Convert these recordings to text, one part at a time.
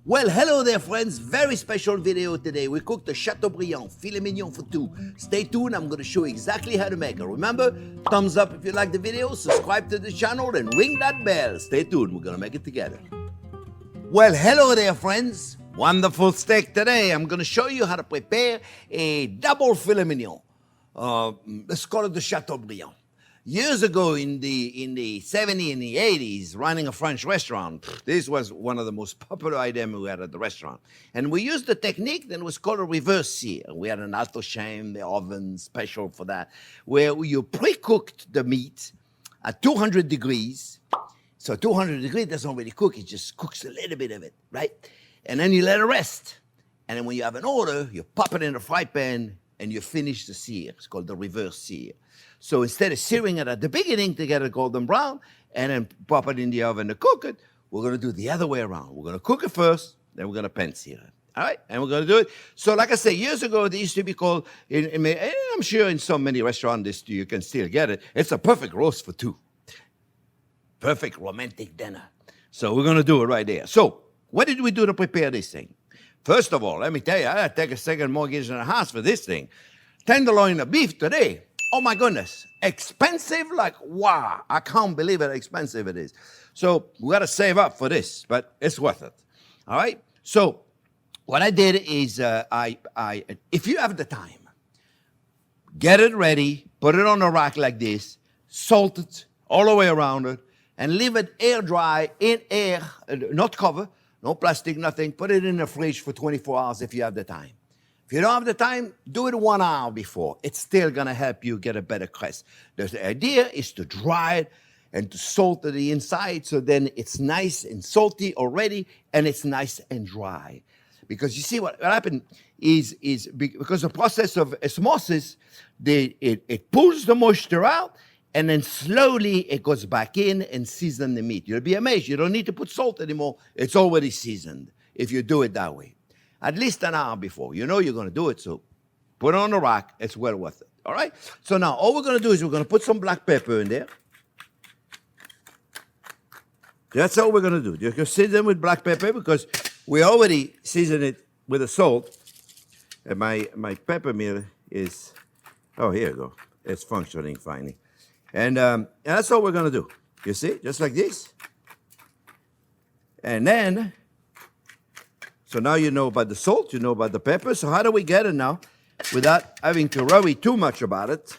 Well, hello there, friends. Very special video today. We cooked the Chateaubriand Filet Mignon for two. Stay tuned. I'm going to show you exactly how to make it. Remember, thumbs up if you like the video, subscribe to the channel, and ring that bell. Stay tuned. We're going to make it together. Well, hello there, friends. Wonderful steak today. I'm going to show you how to prepare a double filet mignon. Let's call it the Chateaubriand. Years ago in the 70s and the 80s, running a French restaurant, this was one of the most popular items we had at the restaurant. And we used the technique that was called a reverse sear. We had an alto shame, the oven special for that, where you pre-cooked the meat at 200 degrees. So 200 degrees doesn't really cook, it just cooks a little bit of it, right? And then you let it rest. And then when you have an order, you pop it in the fry pan and you finish the sear. It's called the reverse sear. So instead of searing it at the beginning to get it golden brown and then pop it in the oven to cook it, we're going to do the other way around. We're going to cook it first, then we're going to pan sear it. All right? And we're going to do it. So like I said, years ago, they used to be called, and I'm sure in so many restaurants you can still get it, it's a perfect roast for two. Perfect romantic dinner. So we're going to do it right there. So what did we do to prepare this thing? First of all, let me tell you, I got to take a second mortgage and a house for this thing. Tenderloin of beef today. Oh my goodness, expensive like wow. I can't believe how expensive it is. So we got to save up for this, but it's worth it. All right? So what I did is if you have the time, get it ready, put it on a rack like this, salt it all the way around it, and leave it air dry in air, not cover, no plastic, nothing. Put it in the fridge for 24 hours if you have the time. If you don't have the time, do it 1 hour before. It's still going to help you get a better crust. The idea is to dry it and to salt the inside so then it's nice and salty already and it's nice and dry. Because you see what happened is because the process of osmosis, it pulls the moisture out and then slowly it goes back in and season the meat. You'll be amazed. You don't need to put salt anymore. It's already seasoned if you do it that way. At least an hour before. You know you're going to do it, so put it on the rack. It's well worth it. All right? So now all we're going to do is we're going to put some black pepper in there. That's all we're going to do. You're going to season with black pepper because we already seasoned it with the salt. And my pepper mill is, oh, here you go. It's functioning finally. And that's all we're going to do. You see? Just like this. And then, so now you know about the salt, you know about the pepper. So how do we get it now without having to worry too much about it?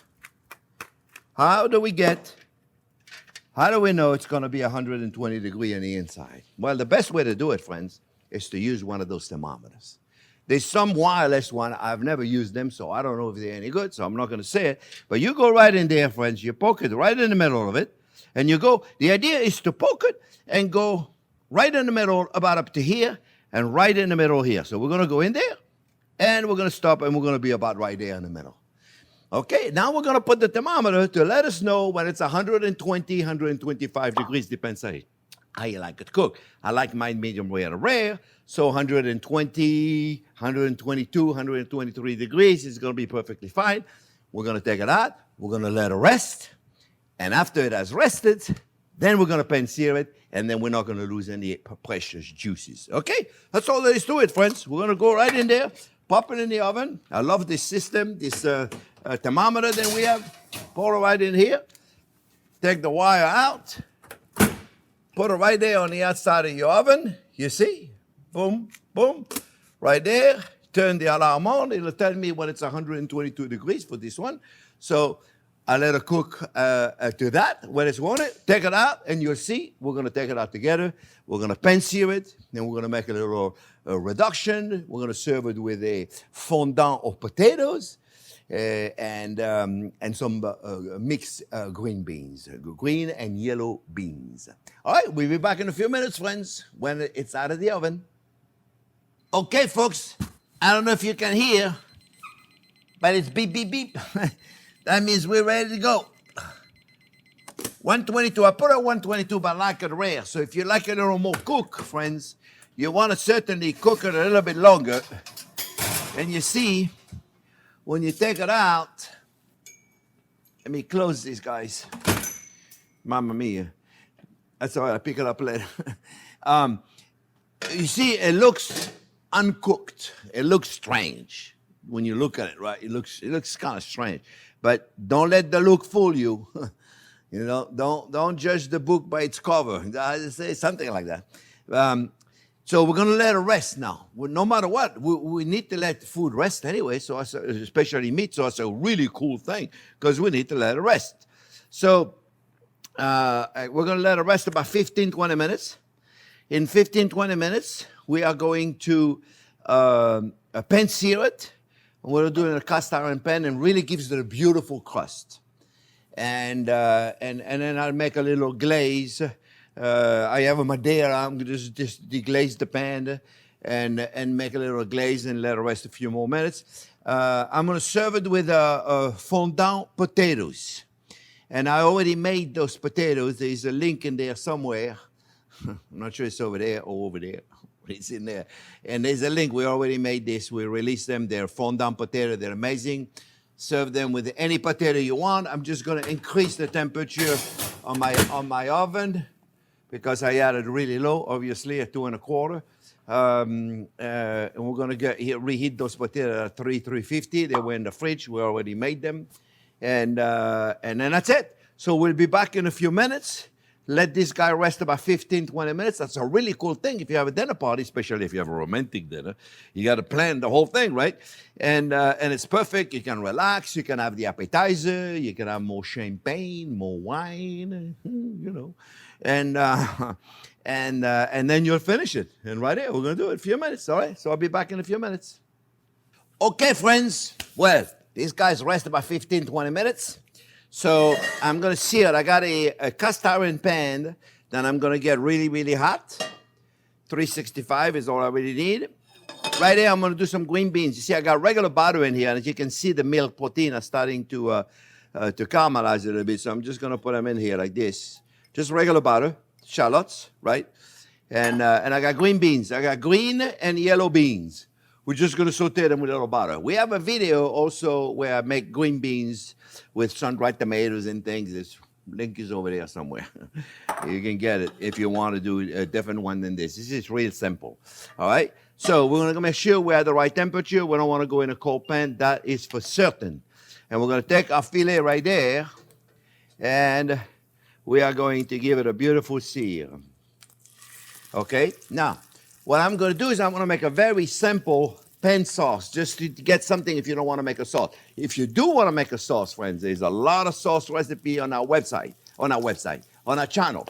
How do we know it's going to be 120 degrees on the inside? Well, the best way to do it, friends, is to use one of those thermometers. There's some wireless one. I've never used them, so I don't know if they're any good, so I'm not going to say it. But you go right in there, friends. You poke it right in the middle of it, and you go. The idea is to poke it and go right in the middle, about up to here, and right in the middle here. So we're going to go in there, and we're going to stop, and we're going to be about right there in the middle. Okay, now we're going to put the thermometer to let us know when it's 120, 125 degrees, depends on how you like it cooked. I like mine medium rare, so 120, 122, 123 degrees is going to be perfectly fine. We're going to take it out. We're going to let it rest, and after it has rested, then we're going to pan sear it, and then we're not going to lose any precious juices. Okay? That's all there is to it, friends. We're going to go right in there, pop it in the oven. I love this system, this thermometer that we have. Pour it right in here. Take the wire out. Put it right there on the outside of your oven. You see? Boom, boom. Right there. Turn the alarm on. It'll tell me when it's 122 degrees for this one. So I let it cook to that when it's wanted. Take it out, and you'll see. We're going to take it out together. We're going to pan sear it. Then we're going to make a little reduction. We're going to serve it with a fondant of potatoes and some mixed green beans, green and yellow beans. All right, we'll be back in a few minutes, friends, when it's out of the oven. Okay, folks, I don't know if you can hear, but it's beep, beep, beep. That means we're ready to go. 122. I put it 122, but I like it rare. So if you like it a little more cooked, friends, you want to certainly cook it a little bit longer. And you see, when you take it out, let me close these guys. Mamma mia. That's all right. I'll pick it up later. You see, it looks uncooked. It looks strange when you look at it, right? It looks kind of strange. But don't let the look fool you. You know, don't judge the book by its cover. I say something like that. So we're gonna let it rest now. No matter what, we need to let the food rest anyway. So especially meat. So it's a really cool thing because we need to let it rest. So we're gonna let it rest about 15, 20 minutes. In 15, 20 minutes, we are going to pan sear it. We're doing a cast iron pan, and really gives it a beautiful crust. And then I'll make a little glaze. I have a Madeira. I'm going to just deglaze the pan and make a little glaze and let it rest a few more minutes. I'm going to serve it with fondant potatoes. And I already made those potatoes. There's a link in there somewhere. I'm not sure it's over there or over there. It's in there. And there's a link. We already made this. We released them. They're fondant potato. They're amazing. Serve them with any potato you want. I'm just going to increase the temperature on my oven because I had it really low, obviously, at 2 1/4. And we're going to reheat those potatoes at 350. They were in the fridge. We already made them. And then that's it. So we'll be back in a few minutes. Let this guy rest about 15, 20 minutes. That's a really cool thing if you have a dinner party, especially if you have a romantic dinner. You got to plan the whole thing, right? And it's perfect. You can relax. You can have the appetizer. You can have more champagne, more wine, you know. And then you'll finish it. And right here, we're going to do it in a few minutes, all right? So I'll be back in a few minutes. Okay, friends. Well, these guys rest about 15, 20 minutes. So I'm going to sear it. I got a cast iron pan that I'm going to get really, really hot. 365 is all I really need. Right here, I'm going to do some green beans. You see, I got regular butter in here, and as you can see, the milk protein are starting to caramelize a little bit. So I'm just going to put them in here like this. Just regular butter, shallots, right? And I got green beans. I got green and yellow beans. We're just going to saute them with a little butter. We have a video also where I make green beans with sun-dried tomatoes and things. This link is over there somewhere. You can get it if you want to do a different one than this. This is real simple. All right? So we're going to make sure we're at the right temperature. We don't want to go in a cold pan. That is for certain. And we're going to take our filet right there, and we are going to give it a beautiful sear. Okay? Now, what I'm going to do is I'm going to make a very simple pan sauce, just to get something if you don't want to make a sauce. If you do want to make a sauce, friends, there's a lot of sauce recipe on our website, on our channel.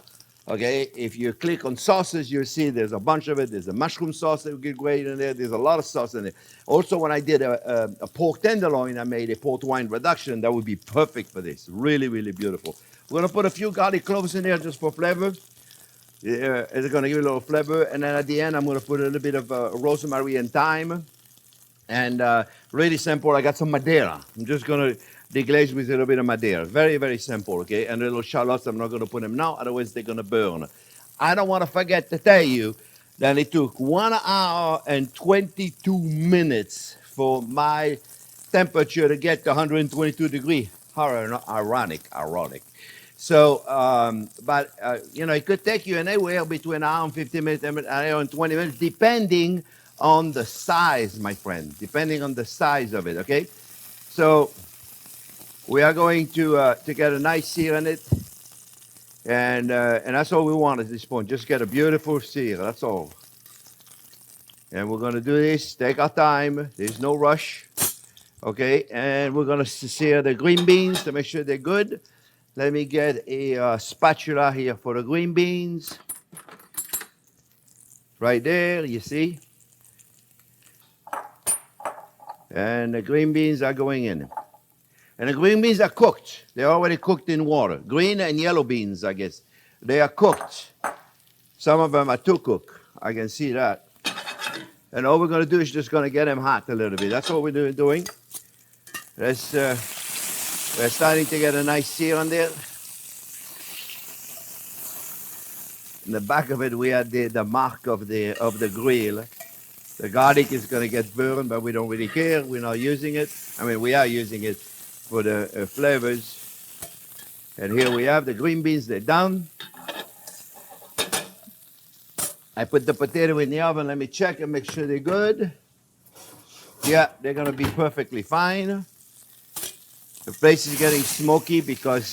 Okay? If you click on sauces, you'll see there's a bunch of it. There's a mushroom sauce that would get great in there. There's a lot of sauce in there. Also, when I did a pork tenderloin, I made a port wine reduction. That would be perfect for this. Really, really beautiful. We're going to put a few garlic cloves in there just for flavor. It's going to give it a little flavor. And then at the end, I'm going to put a little bit of rosemary and thyme. And really simple. I got some Madeira. I'm just going to deglaze with a little bit of Madeira. Very, very simple, okay? And a little shallots. I'm not going to put them now, otherwise they're going to burn. I don't want to forget to tell you that it took 1 hour and 22 minutes for my temperature to get to 122 degrees. Ironic. So, it could take you anywhere between an hour and 15 minutes and an hour and 20 minutes, depending on the size, my friend, depending on the size of it, okay? So, we are going to get a nice sear in it, and that's all we want at this point. Just get a beautiful sear, that's all. And we're going to do this, take our time, there's no rush, okay? And we're going to sear the green beans to make sure they're good. Let me get a spatula here for the green beans. Right there, you see? And the green beans are going in. And the green beans are cooked. They're already cooked in water. Green and yellow beans, I guess. They are cooked. Some of them are too cooked. I can see that. And all we're going to do is just going to get them hot a little bit. That's what we're doing. We're starting to get a nice sear on there. In the back of it, we had the mark of the grill. The garlic is going to get burned, but we don't really care. We're not using it. I mean, we are using it for the flavors. And here we have the green beans. They're done. I put the potato in the oven. Let me check and make sure they're good. Yeah, they're gonna be perfectly fine. The place is getting smoky because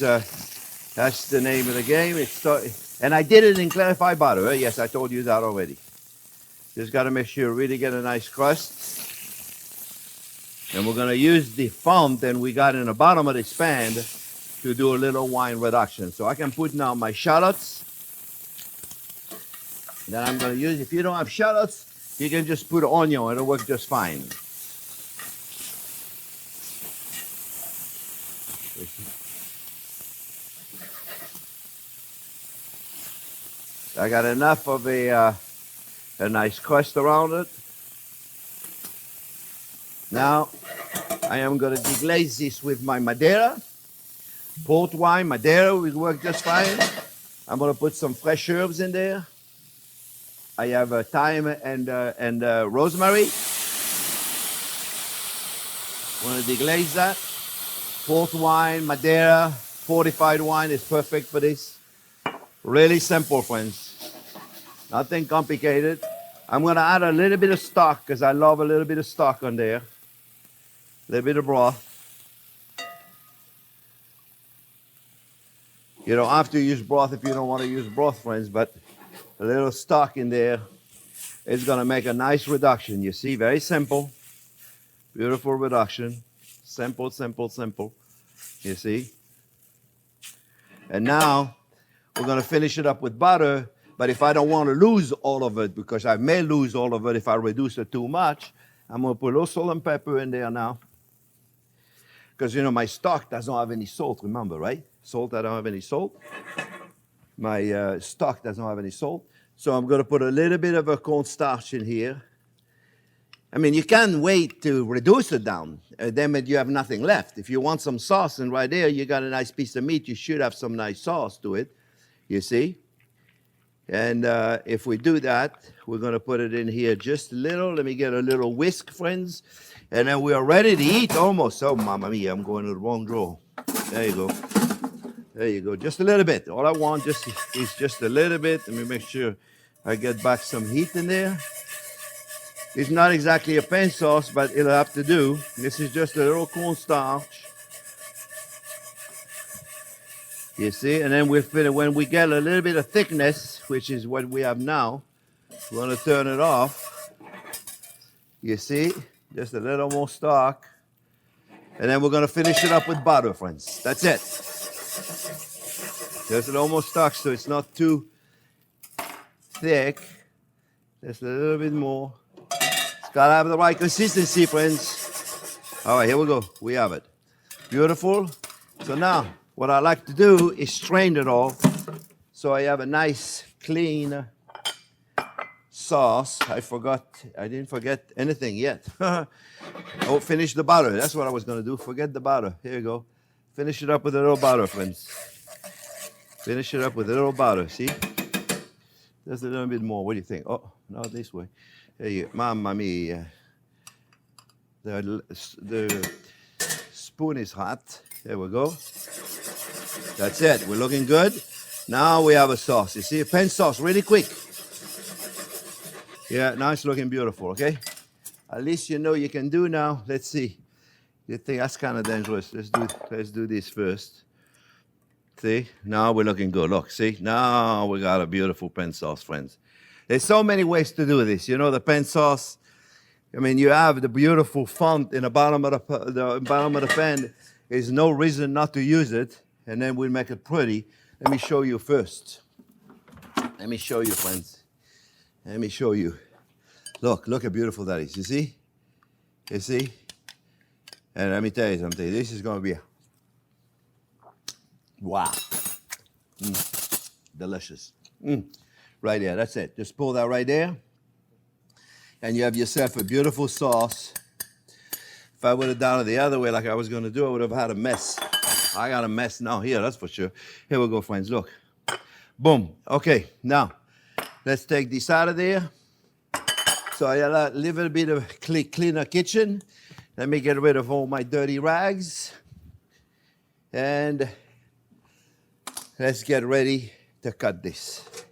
that's the name of the game. And I did it in clarified butter. Eh? Yes, I told you that already. Just got to make sure you really get a nice crust. And we're going to use the fountain we got in the bottom of this pan to do a little wine reduction. So I can put now my shallots. Then I'm going to use, if you don't have shallots, you can just put onion. It'll work just fine. I got enough of a nice crust around it. Now, I am going to deglaze this with my Madeira. Port wine, Madeira will work just fine. I'm going to put some fresh herbs in there. I have thyme and rosemary. I'm going to deglaze that. Port wine, Madeira, fortified wine is perfect for this. Really simple, friends. Nothing complicated. I'm going to add a little bit of stock because I love a little bit of stock on there. A little bit of broth. You don't have to use broth if you don't want to use broth, friends, but a little stock in there is going to make a nice reduction. You see, very simple. Beautiful reduction. Simple, simple, simple. You see? And now we're going to finish it up with butter. But if I don't want to lose all of it, because I may lose all of it if I reduce it too much, I'm going to put a little salt and pepper in there now. Because, you know, my stock doesn't have any salt, remember, right? Salt, I don't have any salt. My stock doesn't have any salt. So I'm going to put a little bit of a cornstarch in here. I mean, you can wait to reduce it down. Then you have nothing left. If you want some sauce, and right there you got a nice piece of meat, you should have some nice sauce to it, you see? And if we do that, we're going to put it in here just a little. Let me get a little whisk, friends. And then we are ready to eat almost. Oh, mamma mia, I'm going to the wrong drawer. There you go. There you go. Just a little bit. All I want is just a little bit. Let me make sure I get back some heat in there. It's not exactly a pan sauce, but it'll have to do. This is just a little cornstarch. You see? And then when we get a little bit of thickness, which is what we have now, we're going to turn it off. You see? Just a little more stock. And then we're going to finish it up with butter, friends. That's it. Just a little more stock so it's not too thick. Just a little bit more. It's got to have the right consistency, friends. All right, here we go. We have it. Beautiful. So now, what I like to do is strain it all so I have a nice, clean sauce. I didn't forget anything yet. Oh, finish the butter. That's what I was going to do. Forget the butter. Here you go. Finish it up with a little butter, friends. Finish it up with a little butter, see? Just a little bit more. What do you think? Oh, no, this way. Here you go. Mamma mia. The spoon is hot. There we go. That's it. We're looking good. Now we have a sauce. You see, a pan sauce, really quick. Yeah, now it's looking beautiful, okay? At least you know you can do now. Let's see. You think that's kind of dangerous. Let's do this first. See? Now we're looking good. Look, see? Now we got a beautiful pan sauce, friends. There's so many ways to do this. You know, the pan sauce, I mean, you have the beautiful font in the bottom of the pan. There's no reason not to use it. And then we'll make it pretty. Let me show you first. Let me show you, friends. Let me show you. Look how beautiful that is. You see? You see? And let me tell you something. This is going to be, wow. Delicious. Right there. That's it. Just pull that right there. And you have yourself a beautiful sauce. If I would have done it the other way like I was going to do, I would have had a mess. I got a mess now here, that's for sure. Here we go, friends, look. Boom. Okay, now, let's take this out of there. So I got a little bit of cleaner kitchen. Let me get rid of all my dirty rags. And let's get ready to cut this.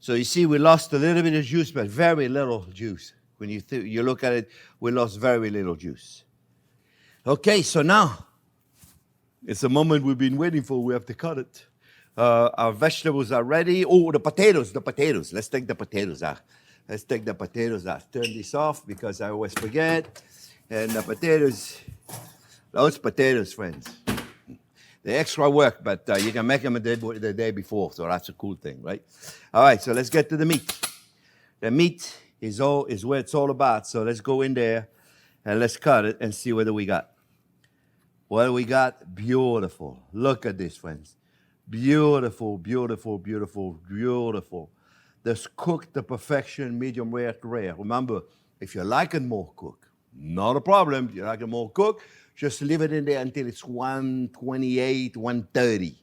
So you see, we lost a little bit of juice, but very little juice. When you look at it, we lost very little juice. Okay, so now, it's a moment we've been waiting for. We have to cut it. Our vegetables are ready. Oh, the potatoes. Let's take the potatoes out. Turn this off because I always forget. And the potatoes, those potatoes, friends. They're extra work, but you can make them the day before, so that's a cool thing, right? All right, so let's get to the meat. The meat is where it's all about, so let's go in there and let's cut it and see what do we got. What do we got? Beautiful. Look at this, friends. Beautiful, beautiful, beautiful, beautiful. This cooked to perfection, medium rare to rare. Remember, if you like it more cooked, not a problem. If you like it more cooked, just leave it in there until it's 128, 130.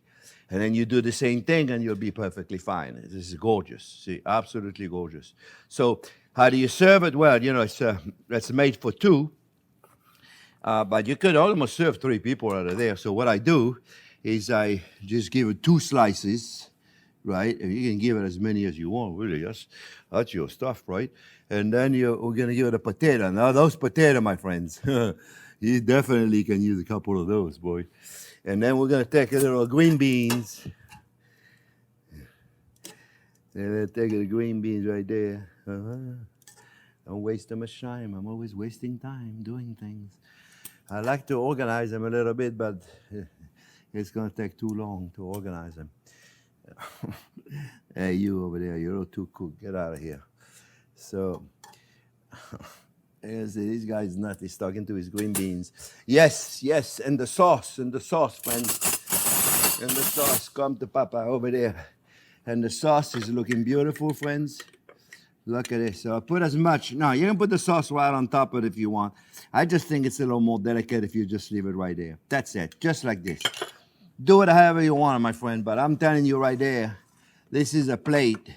And then you do the same thing and you'll be perfectly fine. This is gorgeous. See, absolutely gorgeous. So how do you serve it? Well, you know, it's made for two. But you could almost serve 3 people out of there. So what I do is I just give it 2 slices, right? And you can give it as many as you want, really. That's your stuff, right? And then we're going to give it a potato. Now, those potatoes, my friends, you definitely can use a couple of those, boy. And then we're going to take a little green beans. And take the green beans right there. Don't waste too much time. I'm always wasting time doing things. I like to organize them a little bit, but it's going to take too long to organize them. Hey, you over there, you're too cool. Get out of here. So, this guy's nuts. He's talking to his green beans. Yes, and the sauce, friends. And the sauce, come to Papa over there. And the sauce is looking beautiful, friends. Look at this. So put as much. No, you can put the sauce right on top of it if you want. I just think it's a little more delicate if you just leave it right there. That's it. Just like this. Do it however you want, my friend. But I'm telling you right there, this is a plate.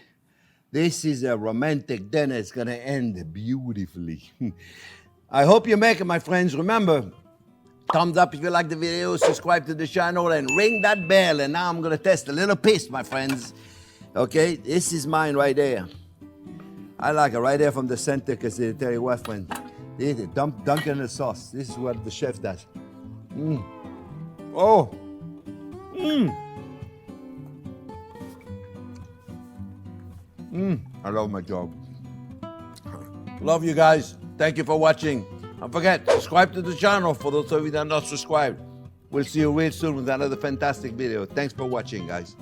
This is a romantic dinner. It's going to end beautifully. I hope you make it, my friends. Remember, thumbs up if you like the video. Subscribe to the channel and ring that bell. And now I'm going to test a little piece, my friends. Okay, this is mine right there. I like it right there from the center because they tell you what, friend. Dunk it in the sauce. This is what the chef does. Oh. I love my job. Love you guys. Thank you for watching. Don't forget, subscribe to the channel for those of you that are not subscribed. We'll see you real soon with another fantastic video. Thanks for watching, guys.